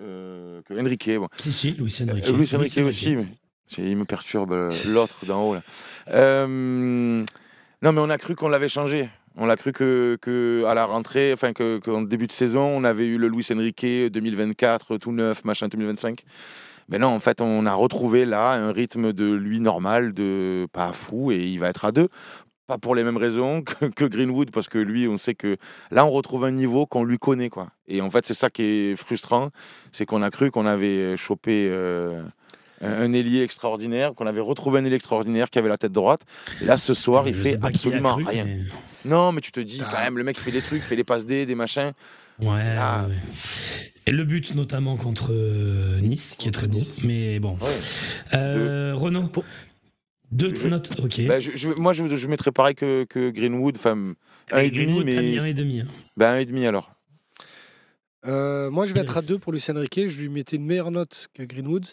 que Enrique, bon. Si, Luis Enrique. Luis Enrique aussi, mais il me perturbe l'autre d'en haut là. Non, mais on a cru qu'on l'avait changé. On a cru que à la rentrée, enfin qu'en début de saison, on avait eu le Luis Enrique 2024, tout neuf, machin 2025. Mais non, en fait, on a retrouvé là un rythme de lui normal, de pas fou, et il va être à 2. Pas pour les mêmes raisons que Greenwood, parce que lui, on sait que là, on retrouve un niveau qu'on lui connaît, quoi. Et en fait, c'est ça qui est frustrant, c'est qu'on a cru qu'on avait chopé un ailier extraordinaire, qu'on avait retrouvé un ailier extraordinaire qui avait la tête droite. Et là, ce soir, il fait absolument rien. Mais... Non, mais tu te dis, quand même, le mec fait des trucs, fait des passes D, des machins. Ouais. Et le but, notamment contre Nice, qui est très beau. Mais bon. Ouais. Renaud, deux notes, ok. Bah, moi, je mettrais pareil que Greenwood, enfin, 1,5, mais... 1,5. Bah, 1,5 alors. Moi, je vais être à 2 pour Lucien Riquet. Je lui mettais une meilleure note que Greenwood.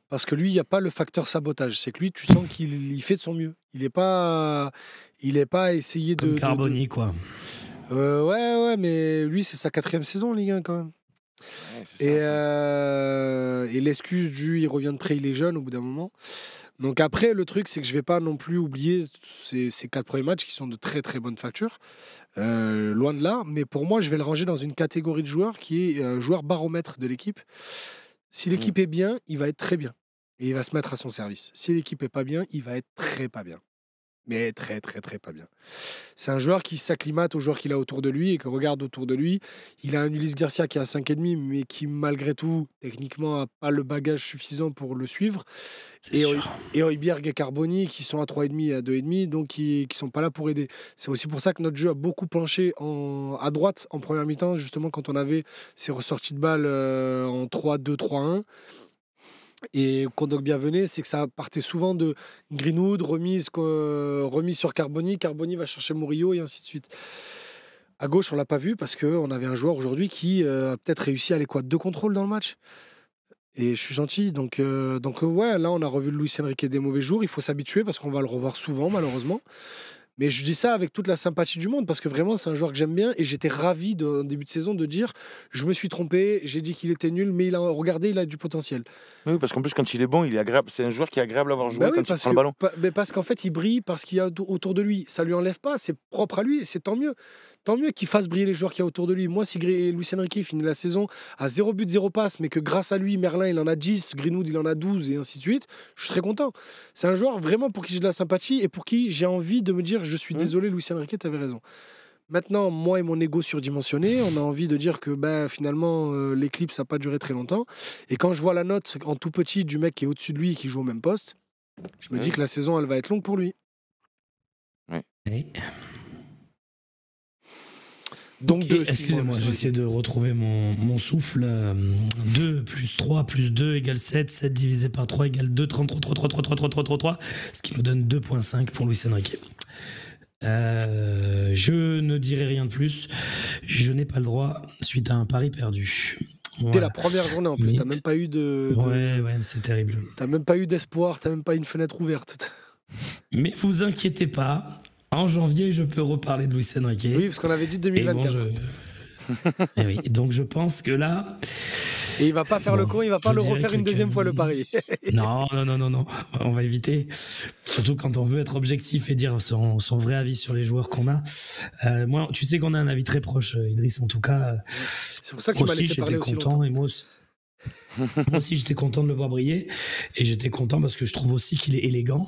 Parce que lui, il n'y a pas le facteur sabotage. C'est que lui, tu sens qu'il fait de son mieux. Il n'est pas essayé de... Comme Carboni, quoi. Ouais, mais lui, c'est sa 4e saison en Ligue 1, quand même. Ouais, et l'excuse il revient de près, il est jeune au bout d'un moment. Donc après, le truc, c'est que je ne vais pas non plus oublier ces 4 premiers matchs qui sont de très très bonne facture. Loin de là. Mais pour moi, je vais le ranger dans une catégorie de joueurs qui est joueur baromètre de l'équipe. Si l'équipe est bien, il va être très bien. Et il va se mettre à son service. Si l'équipe est pas bien, il va être très pas bien. Mais très, très, très pas bien. C'est un joueur qui s'acclimate aux joueurs qu'il a autour de lui et qui regarde autour de lui. Il a un Ulysse Garcia qui a 5,5, mais qui, malgré tout, techniquement, n'a pas le bagage suffisant pour le suivre. Et Højbjerg et Carboni qui sont à 3,5 et à 2,5, donc qui ne sont pas là pour aider. C'est aussi pour ça que notre jeu a beaucoup penché à droite en première mi-temps, justement quand on avait ces ressorties de balles en 3-2, 3-1. Et Kondogbia venait, c'est que ça partait souvent de Greenwood, remise sur Carboni. Carboni va chercher Murillo et ainsi de suite. À gauche, on l'a pas vu parce qu'on avait un joueur aujourd'hui qui a peut-être réussi à aller 2 contrôles dans le match. Et je suis gentil. Donc ouais, là, on a revu Luis Enrique des mauvais jours. Il faut s'habituer parce qu'on va le revoir souvent, malheureusement. Mais je dis ça avec toute la sympathie du monde parce que vraiment, c'est un joueur que j'aime bien et j'étais ravi en début de saison de dire je me suis trompé, j'ai dit qu'il était nul, mais il a du potentiel. Oui, parce qu'en plus, quand il est bon, il est agréable. C'est un joueur qui est agréable à avoir joué quand il prend le ballon. Mais parce qu'en fait, il brille parce qu'il y a autour de lui. Ça lui enlève pas, c'est propre à lui et c'est tant mieux. Tant mieux qu'il fasse briller les joueurs qu'il y a autour de lui. Moi, si Luis Enrique finit la saison à 0 but, 0 passe, mais que grâce à lui, Merlin, il en a 10, Greenwood, il en a 12 et ainsi de suite, je suis très content. C'est un joueur vraiment pour qui j'ai de la sympathie et pour qui j'ai envie de me dire je suis désolé, Luis Enrique, t'avais raison. Maintenant, moi et mon ego surdimensionné, on a envie de dire que finalement, l'éclipse n'a pas duré très longtemps. Et quand je vois la note en tout petit du mec qui est au-dessus de lui et qui joue au même poste, je me dis que la saison, elle va être longue pour lui. Oui. Donc okay, excusez-moi, j'essaie de retrouver mon souffle. 2 plus 3 plus 2 égale 7. 7 divisé par 3 égale 2. 33, ce qui me donne 2,5 pour Luis Enrique. Je ne dirai rien de plus. Je n'ai pas le droit suite à un pari perdu. Voilà. Dès la première journée en plus, t'as même pas eu Ouais, c'est terrible. T'as même pas eu d'espoir, t'as même pas une fenêtre ouverte. Mais vous inquiétez pas. En janvier, je peux reparler de Luis Enrique. Oui, parce qu'on avait dit 2024. Et oui, donc je pense que là... Et il va pas faire le con, il va pas le refaire une deuxième fois le pari. Non, on va éviter. Surtout quand on veut être objectif et dire son vrai avis sur les joueurs qu'on a. Moi, tu sais qu'on a un avis très proche, Idriss, en tout cas. C'est pour ça que tu m'as laissé parler aussi longtemps. Et moi aussi, j'étais content de le voir briller. Et j'étais content parce que je trouve aussi qu'il est élégant.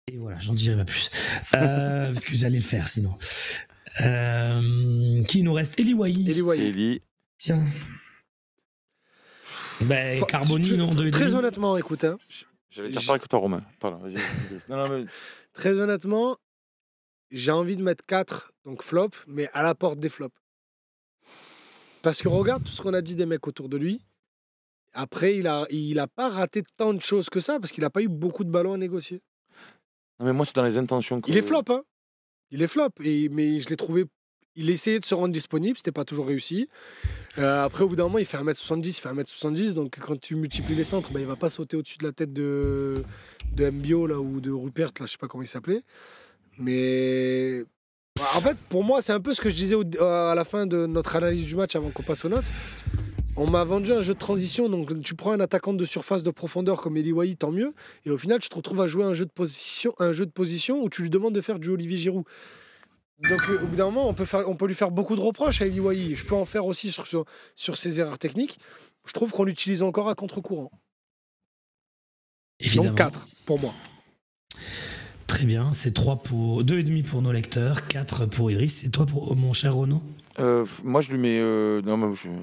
Et voilà, j'en dirai pas plus. Parce que j'allais le faire sinon. Qui nous reste? Eli Wahi. Tiens. Carboni, non. Très honnêtement, écoute. Hein, j'allais dire pareil que toi, Romain. Pardon, vas-y. Non, très honnêtement, j'ai envie de mettre 4, donc flop, mais à la porte des flops. Parce que regarde tout ce qu'on a dit des mecs autour de lui. Après, il a pas raté tant de choses que ça, parce qu'il a pas eu beaucoup de ballons à négocier. Non, mais moi, c'est dans les intentions. Il est flop, hein. Il est flop. Mais je l'ai trouvé. Il essayait de se rendre disponible, c'était pas toujours réussi. Après, au bout d'un moment, il fait 1m70, il fait 1m70. Donc, quand tu multiplies les centres, il va pas sauter au-dessus de la tête de Mbio là, ou de Rupert, là, je sais pas comment il s'appelait. Mais en fait, pour moi, c'est un peu ce que je disais à la fin de notre analyse du match avant qu'on passe aux notes. On m'a vendu un jeu de transition, donc tu prends un attaquant de surface de profondeur comme Eli Wahi, tant mieux. Et au final, tu te retrouves à jouer un jeu de position où tu lui demandes de faire du Olivier Giroud. Donc au bout d'un moment, on peut lui faire beaucoup de reproches à Eli Wahi. Je peux en faire aussi sur ses erreurs techniques. Je trouve qu'on l'utilise encore à contre-courant. Évidemment. Donc 4 pour moi. Très bien, c'est 2,5 pour nos lecteurs, 4 pour Idriss. Et toi, mon cher Renaud? Moi, je lui mets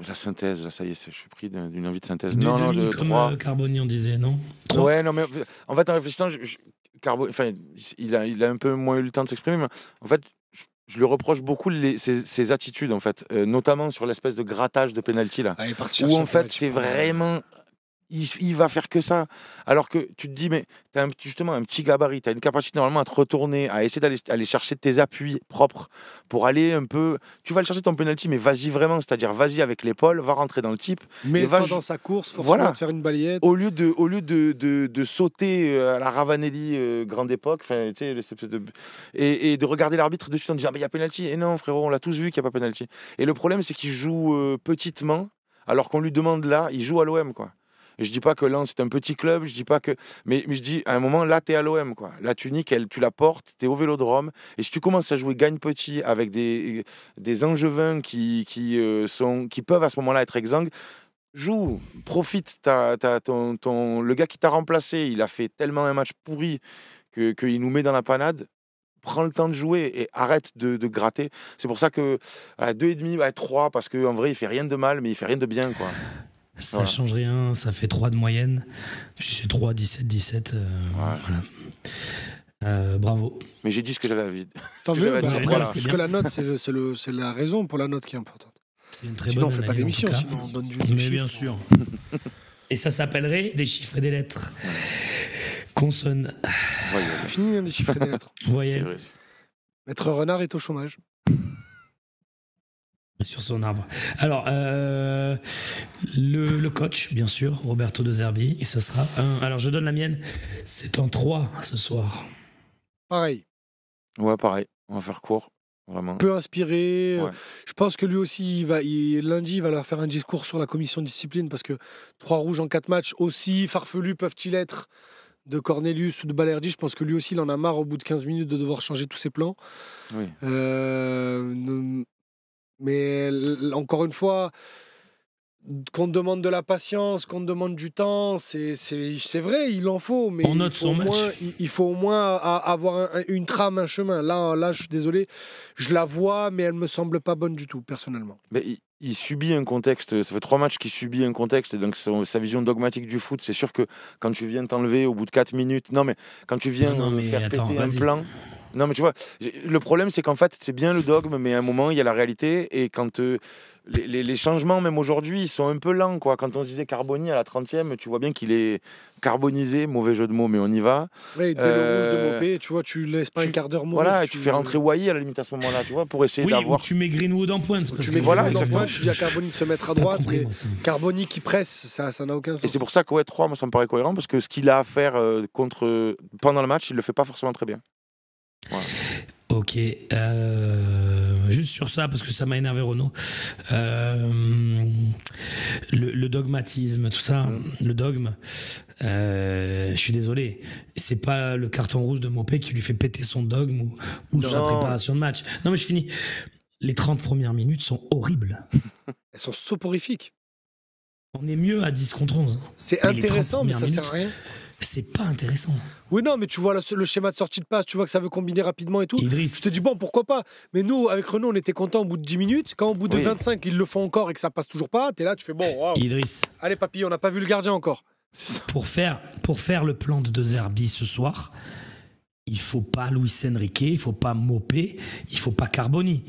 la synthèse. Là, ça y est, je suis pris d'une envie de synthèse. Non, de comme 3. Carboni, on disait, non 3. Ouais, non, mais en fait, en réfléchissant, il a un peu moins eu le temps de s'exprimer, mais en fait, je lui reproche beaucoup ses attitudes, en fait, notamment sur l'espèce de grattage de penalty là, où en fait, c'est vraiment. Il va faire que ça. Alors que tu te dis, mais tu as justement un petit gabarit, tu as une capacité normalement à te retourner, à essayer d'aller chercher tes appuis propres pour aller un peu. Tu vas le chercher ton penalty, mais vas-y vraiment, c'est-à-dire vas-y avec l'épaule, va rentrer dans le type. Mais va dans sa course, forcément, de faire une balayette. Au lieu de sauter à la Ravanelli grande époque, et de regarder l'arbitre de suite en disant, mais il y a penalty. Et non, frérot, on l'a tous vu qu'il n'y a pas penalty. Et le problème, c'est qu'il joue petitement, alors qu'on lui demande là, il joue à l'OM, quoi. Je dis pas que Lens c'est un petit club, je dis pas que, mais je dis à un moment là t'es à l'OM quoi. La tunique tu la portes, t'es au Vélodrome et si tu commences à jouer gagne petit avec des angevins qui peuvent à ce moment-là être exsangues, joue, profite. Le gars qui t'a remplacé, il a fait tellement un match pourri qu'il nous met dans la panade. Prends le temps de jouer et arrête de gratter. C'est pour ça que 2,5, 3 parce qu'en vrai il fait rien de mal mais il fait rien de bien quoi. Ça change rien, ça fait 3 de moyenne. Puis c'est 3, 17, 17. Voilà. Bravo. Mais j'ai dit ce que j'avais à dire. Tant mieux, parce que la note, c'est la raison pour la note qui est importante. C'est une très sinon, bonne on fait pas d'émission, sinon on donne du chiffre. Mais bien sûr. Et ça s'appellerait des chiffres et des lettres. Consonne. C'est fini, des chiffres et des lettres. Voyelle. Maître Renard est au chômage. Sur son arbre. Alors, le coach, bien sûr, Roberto De Zerbi, et ça sera alors, je donne la mienne, c'est en 3 ce soir. Pareil. Ouais, pareil. On va faire court, vraiment. Peu inspiré. Ouais. Je pense que lui aussi, lundi, il va leur faire un discours sur la commission de discipline parce que 3 rouges en 4 matchs, aussi farfelus peuvent-ils être de Cornelius ou de Balerdi. Je pense que lui aussi, il en a marre au bout de 15 minutes de devoir changer tous ses plans. Oui. Mais encore une fois, qu'on te demande de la patience, qu'on te demande du temps, c'est vrai, il en faut, mais il faut au moins avoir une trame, un chemin. Là, je suis désolé, je la vois, mais elle me semble pas bonne du tout, personnellement. Mais il subit un contexte, ça fait 3 matchs qu'il subit un contexte, et donc sa vision dogmatique du foot, c'est sûr que quand tu viens t'enlever au bout de 4 minutes, quand tu viens faire péter un plan... Non, mais tu vois, le problème, c'est qu'en fait, c'est bien le dogme, mais à un moment, il y a la réalité. Et quand les changements, même aujourd'hui, ils sont un peu lents, quoi. Quand on se disait Carboni à la 30e, tu vois bien qu'il est carbonisé, mauvais jeu de mots, mais on y va. Oui, dès le rouge de Mopé, tu vois, tu laisses pas un quart d'heure mourir. Voilà, et tu fais rentrer Wai à la limite à ce moment-là, tu vois, pour essayer d'avoir. Ou tu mets Greenwood en pointe. Tu mets Greenwood en pointe, tu dis à Carboni de se mettre à droite, mais Carboni qui presse, ça n'a aucun sens. Et c'est pour ça que 3, moi, ça me paraît cohérent, parce que ce qu'il a à faire pendant le match, il le fait pas forcément très bien. Voilà. Ok, juste sur ça, parce que ça m'a énervé Renaud, le dogmatisme, tout ça, le dogme, je suis désolé, c'est pas le carton rouge de Mopé qui lui fait péter son dogme ou sa préparation de match. Non mais je finis, les 30 premières minutes sont horribles. Elles sont soporifiques. On est mieux à 10 contre 11. C'est intéressant, mais ça sert à rien. C'est pas intéressant. Oui, non, mais tu vois le schéma de sortie de passe, tu vois que ça veut combiner rapidement et tout. Idriss. Je te dis, bon, pourquoi pas. Mais nous, avec Renaud, on était contents au bout de 10 minutes. Quand au bout de 25, ils le font encore et que ça passe toujours pas, t'es là, tu fais bon, wow. Idriss. Allez, papy, on n'a pas vu le gardien encore. Pour faire le plan de Zerbi ce soir, il faut pas Luis Enrique, il faut pas Mopé, il faut pas Carboni.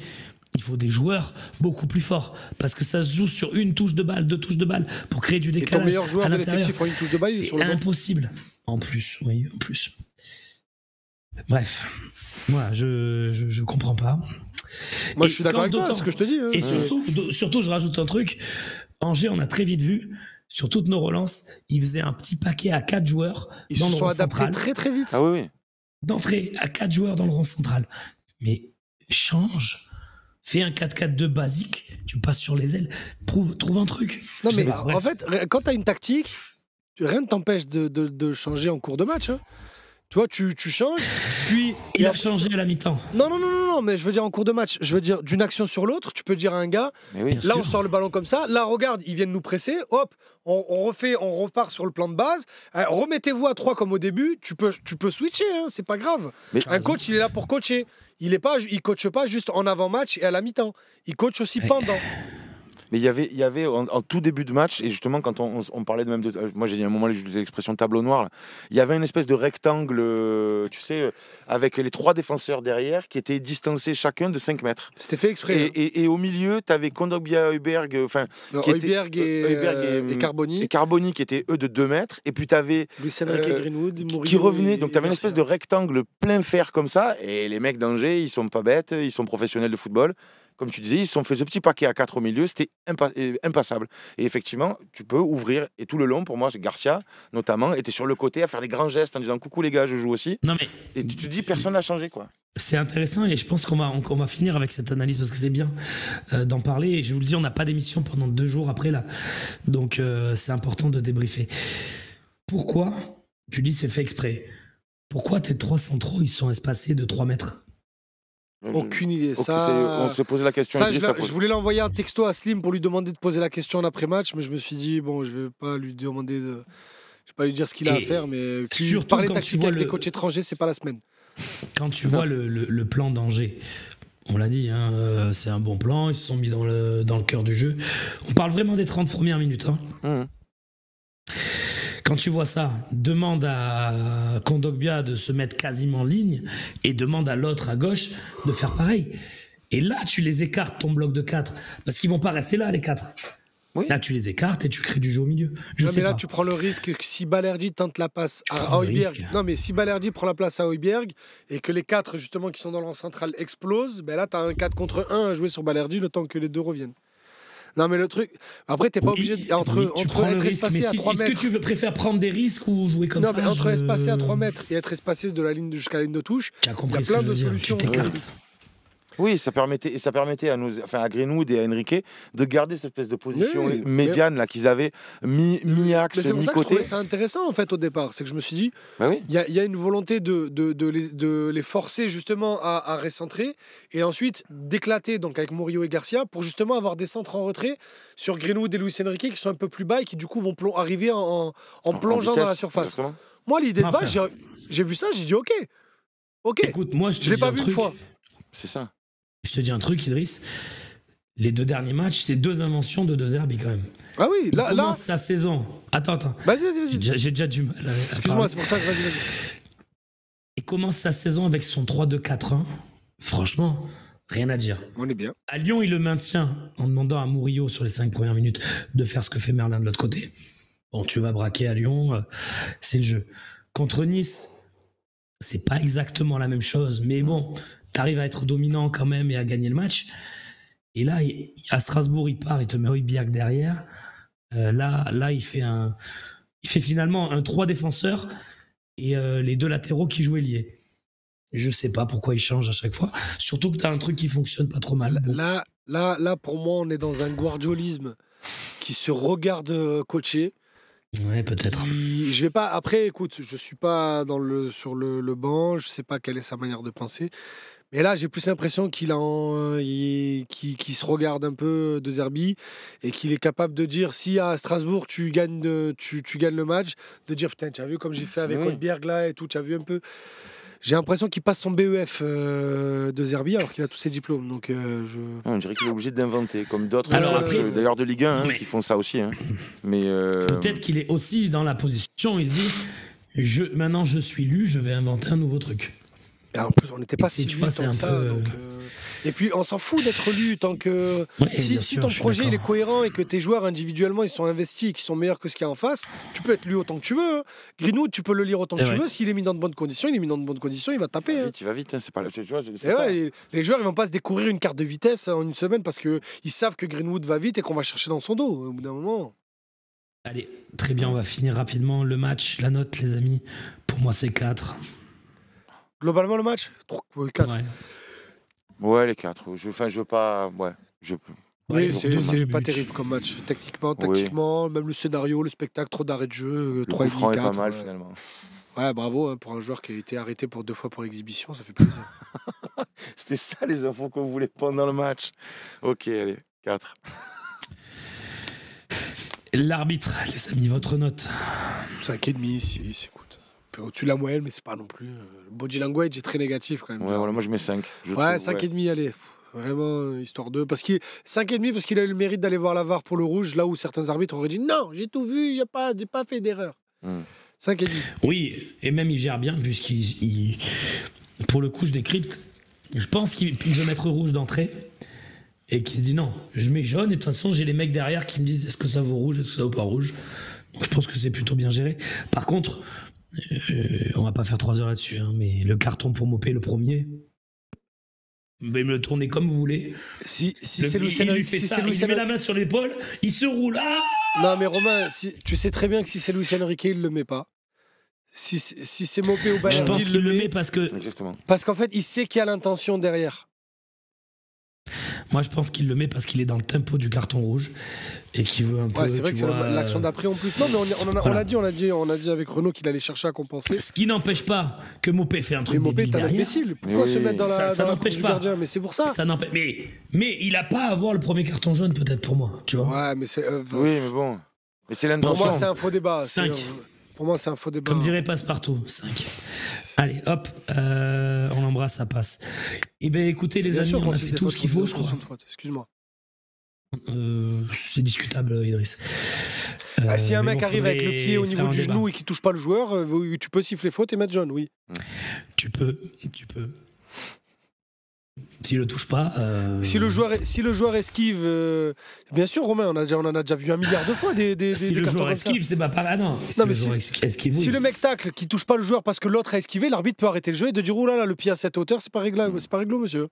Il faut des joueurs beaucoup plus forts parce que ça se joue sur une touche de balle, 2 touches de balle pour créer du décalage. Et ton meilleur joueur de l'effectif en une touche de balle, il est sur le banc. C'est impossible. En plus, oui, en plus. Bref, moi, je comprends pas. Moi, je suis d'accord avec toi, c'est ce que je te dis. Hein. Et surtout, je rajoute un truc. Angers, on a très vite vu, sur toutes nos relances, ils faisaient un petit paquet à 4 joueurs. Ils se sont adaptés très très vite. Ah oui. D'entrée à 4 joueurs dans le rond central. Mais change. Fais un 4-4-2 basique, tu passes sur les ailes, trouve un truc. Non, mais en fait, quand tu as une tactique, rien ne t'empêche de changer en cours de match. Hein. Tu vois, tu changes, puis... Il a changé à la mi-temps. Non, mais je veux dire en cours de match. Je veux dire, d'une action sur l'autre, tu peux dire à un gars, Oui, là, on sort le ballon comme ça, là, regarde, ils viennent nous presser, hop, on repart sur le plan de base, remettez-vous à 3 comme au début, tu peux switcher, hein, c'est pas grave. Mais un coach, il est là pour coacher. Il coache pas juste en avant-match et à la mi-temps. Il coach aussi pendant. Mais il y avait en tout début de match, et justement quand on parlait de même de... Moi j'ai dit à un moment, j'utilisais l'expression tableau noir, là. Il y avait une espèce de rectangle, tu sais, avec les 3 défenseurs derrière qui étaient distancés chacun de 5 mètres. C'était fait exprès. Et au milieu, tu avais Kondogbia, Højbjerg, et Carboni. Et Carboni qui étaient eux de 2 mètres. Et puis tu avais Luis Enrique Greenwood, qui revenaient. Donc tu avais une espèce de rectangle plein fer comme ça. Et les mecs d'Angers, ils sont pas bêtes, ils sont professionnels de football. Comme tu disais, ils se sont fait ce petit paquet à 4 au milieu, c'était impassable. Et effectivement, tu peux ouvrir, et tout le long, pour moi, c'est Garcia, notamment, était sur le côté à faire des grands gestes en disant coucou les gars, je joue aussi. Non mais et tu te dis, personne n'a changé, quoi. c'est intéressant et je pense qu'on va finir avec cette analyse parce que c'est bien d'en parler. Et je vous le dis, on n'a pas d'émission pendant 2 jours après là. Donc c'est important de débriefer. Pourquoi, tu dis c'est fait exprès, pourquoi tes 3 centraux ils sont espacés de 3 mètres? Aucune idée. On s'est posé la question. Ça, je voulais l'envoyer un texto à Slim pour lui demander de poser la question en après-match, mais je me suis dit, bon, je vais pas lui demander de... Je vais pas lui dire ce qu'il a à faire, mais surtout parler tactique avec des coachs étrangers, c'est pas la semaine. Quand tu vois le plan d'Angers, on l'a dit, hein, c'est un bon plan, ils se sont mis dans le cœur du jeu. On parle vraiment des 30 premières minutes. Hein. Quand tu vois ça, demande à Kondogbia de se mettre quasiment en ligne et demande à l'autre à gauche de faire pareil. Et là, tu les écartes, ton bloc de 4, parce qu'ils vont pas rester là, les 4. Oui. Là, tu les écartes et tu crées du jeu au milieu. Mais là, tu prends le risque que si Balerdi tente la passe à Højbjerg... Non, mais si Balerdi prend la place à Højbjerg et que les 4, justement, qui sont dans le rang central explosent, ben là, tu as un 4 contre 1 à jouer sur Balerdi le temps que les deux reviennent. Non, mais le truc... Après, t'es pas obligé entre être espacé à 3 mètres... Est-ce que tu préfères prendre des risques ou jouer comme ça? Non, mais entre espacé à 3 mètres et être espacé de la ligne jusqu'à la ligne de touche, il y a plein de solutions. Tu t'écartes. Oui, ça permettait à Greenwood et à Enrique de garder cette espèce de position médiane là qu'ils avaient mi-axe, mi-côté. C'est pour ça que je trouvais ça intéressant en fait au départ, c'est que je me suis dit, il y a une volonté de les forcer justement à recentrer et ensuite d'éclater donc avec Murillo et Garcia pour justement avoir des centres en retrait sur Greenwood et Luis Enrique qui sont un peu plus bas et qui du coup vont arriver en plongeant vitesse, dans la surface. Exactement. Moi l'idée de base, j'ai vu ça, j'ai dit ok. Écoute, moi je l'ai pas vu une fois. C'est ça. Je te dis un truc, Idriss. Les 2 derniers matchs, c'est 2 inventions de De Zerbi quand même. Ah oui, il commence sa saison. Attends. Vas-y. J'ai déjà du mal. Excuse-moi, c'est pour ça que vas-y. Il commence sa saison avec son 3-2-4-1. Franchement, rien à dire. On est bien. À Lyon, il le maintient en demandant à Murillo sur les 5 premières minutes de faire ce que fait Merlin de l'autre côté. Bon, tu vas braquer à Lyon, c'est le jeu. Contre Nice, c'est pas exactement la même chose, mais bon, t'arrives à être dominant quand même et à gagner le match. Et là, à Strasbourg, il part, il te met Højbjerg derrière. Là, il fait finalement un 3 défenseurs et les 2 latéraux qui jouent ailier. Je sais pas pourquoi il change à chaque fois. Surtout que t'as un truc qui fonctionne pas trop mal. Là, pour moi, on est dans un guardiolisme qui se regarde coacher. Ouais, peut-être. Je vais pas. Après, écoute, je suis pas sur le banc, je sais pas quelle est sa manière de penser. Mais là, j'ai plus l'impression qu'il se regarde un peu De Zerbi et qu'il est capable de dire si à Strasbourg tu gagnes le match, de dire putain, tu as vu comme j'ai fait avec Højbjerg là et tout, tu as vu un peu. J'ai l'impression qu'il passe son BEF De Zerbi alors qu'il a tous ses diplômes. Donc, on dirait qu'il est obligé d'inventer, comme d'autres d'ailleurs de Ligue 1 qui font ça aussi. Hein. Mais peut-être qu'il est aussi dans la position, il se dit maintenant je suis lu, je vais inventer un nouveau truc. Et en plus, on n'était pas si lu tant que ça. Et puis, on s'en fout d'être lu tant que... si ton projet il est cohérent et que tes joueurs individuellement ils sont investis et qu'ils sont meilleurs que ce qu'il y a en face, tu peux être lu autant que tu veux. Hein. Greenwood, tu peux le lire autant que tu veux. S'il est mis dans de bonnes conditions, il va taper. Il va vite, hein, c'est pas... Tu vois, les joueurs, ils vont pas se découvrir une carte de vitesse en une semaine parce qu'ils savent que Greenwood va vite et qu'on va chercher dans son dos au bout d'un moment. Allez, très bien, on va finir rapidement le match. La note, les amis, pour moi, c'est 4. Globalement, le match 4. Ouais, les 4. Je veux pas... Oui, c'est pas terrible comme match. Tactiquement, même le scénario, le spectacle, trop d'arrêts de jeu, 3,5, 4. Le coup franc est pas mal, finalement. Ouais, bravo pour un joueur qui a été arrêté pour 2 fois pour exhibition, ça fait plaisir. C'était ça les infos qu'on voulait pendant le match. Ok, allez, 4. L'arbitre, les amis, votre note? 5,5, si, écoute. Un peu au-dessus de la moyenne, mais c'est pas non plus. Le body language est très négatif quand même. Ouais, voilà, moi je mets 5. Ouais, 5,5, allez. Vraiment, histoire de. 5,5 parce qu'il a eu le mérite d'aller voir la VAR pour le rouge, là où certains arbitres auraient dit non, j'ai tout vu, j'ai pas fait d'erreur. 5,5. Oui, et même il gère bien, puisqu'il. Pour le coup, je décrypte. Je pense qu'il veut mettre rouge d'entrée. Et qu'il se dit non, je mets jaune, et de toute façon, j'ai les mecs derrière qui me disent est-ce que ça vaut rouge, est-ce que ça vaut pas rouge. Donc, je pense que c'est plutôt bien géré. Par contre, on va pas faire 3 heures là-dessus, hein, mais le carton pour Mopé, le premier. Mais me le tournez comme vous voulez. Si c'est Luis Enrique, il met la main sur l'épaule, il se roule. Ah non mais Romain, tu sais très bien que si c'est Luis Enrique, il le met pas. Si c'est Mopé ou Balerdi, je pense qu'il le met parce que. Exactement. Parce qu'en fait, il sait qu'il y a l'intention derrière. Moi, je pense qu'il le met parce qu'il est dans le tempo du carton rouge et qu'il veut un peu. Ouais, c'est vrai que c'est l'action d'après en plus. Non, mais on a dit avec Renaud qu'il allait chercher à compenser. Ce qui n'empêche pas que Mopé fait un truc mais Mopé débile est un derrière. imbécile. Pourquoi se mettre dans la n'empêche course du pas. gardien? Mais c'est pour ça. Ça n'empêche. Mais il a pas à avoir le premier carton jaune peut-être pour moi, tu vois. Ouais, mais c'est. Oui, mais bon. Mais c'est l'intention. Pour moi, c'est un faux débat. 5. Pour moi, c'est un faux débat. Comme dirait Passepartout, 5. Allez, hop, on l'embrasse, ça passe. Eh bien, écoutez, les amis, on a fait tout ce qu'il faut, je crois. Excuse-moi. C'est discutable, Idriss. Si un mec arrive avec le pied au niveau du genou et qui touche pas le joueur, tu peux siffler faute et mettre jaune, oui. Tu peux. S'il le touche pas. Si le joueur esquive, bien sûr, Romain, on en a déjà vu 1 milliard de fois des si le joueur esquive, c'est pas pareil. Non, si le mec tacle, qui touche pas le joueur parce que l'autre a esquivé, l'arbitre peut arrêter le jeu et de dire oh là là, le pied à cette hauteur, c'est pas réglo, monsieur.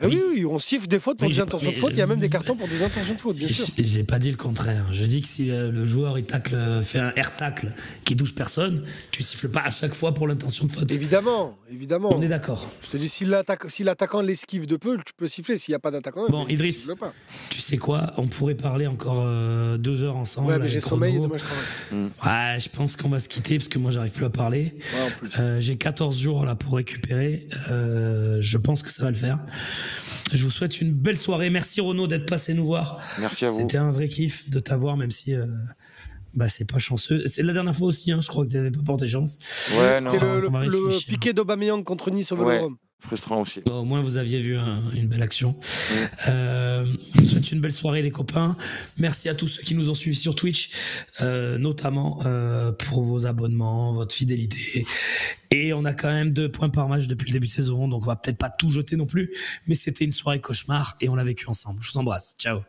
Oui, on siffle des fautes pour des intentions de faute. Il y a même des cartons pour des intentions de faute, bien sûr. J'ai pas dit le contraire. Je dis que si le joueur il fait un air tackle qui touche personne, tu siffles pas à chaque fois pour l'intention de faute. Évidemment. On est d'accord. Je te dis, si l'attaquant l'esquive de peu, tu peux siffler. S'il n'y a pas d'attaquant, bon, Idriss, tu sais quoi? On pourrait parler encore 2 heures ensemble. Ouais, mais j'ai sommeil et demain je travaille. Ouais, je pense qu'on va se quitter parce que moi j'arrive plus à parler. Ouais, en plus. J'ai 14 jours là pour récupérer. Je pense que ça va le faire. Je vous souhaite une belle soirée. Merci Renaud d'être passé nous voir. Merci à vous. C'était un vrai kiff de t'avoir, même si c'est pas chanceux. C'est la dernière fois aussi, je crois que t'avais pas porté chance. Ouais, c'était le piqué d'Aubameyang contre Nice au Vélodrome. Frustrant aussi. Bon, au moins vous aviez vu une belle action. Je vous souhaite une belle soirée les copains. Merci à tous ceux qui nous ont suivis sur Twitch, notamment pour vos abonnements, votre fidélité. Et on a quand même 2 points par match depuis le début de saison, donc on va peut-être pas tout jeter non plus, mais c'était une soirée cauchemar et on l'a vécu ensemble. Je vous embrasse. Ciao.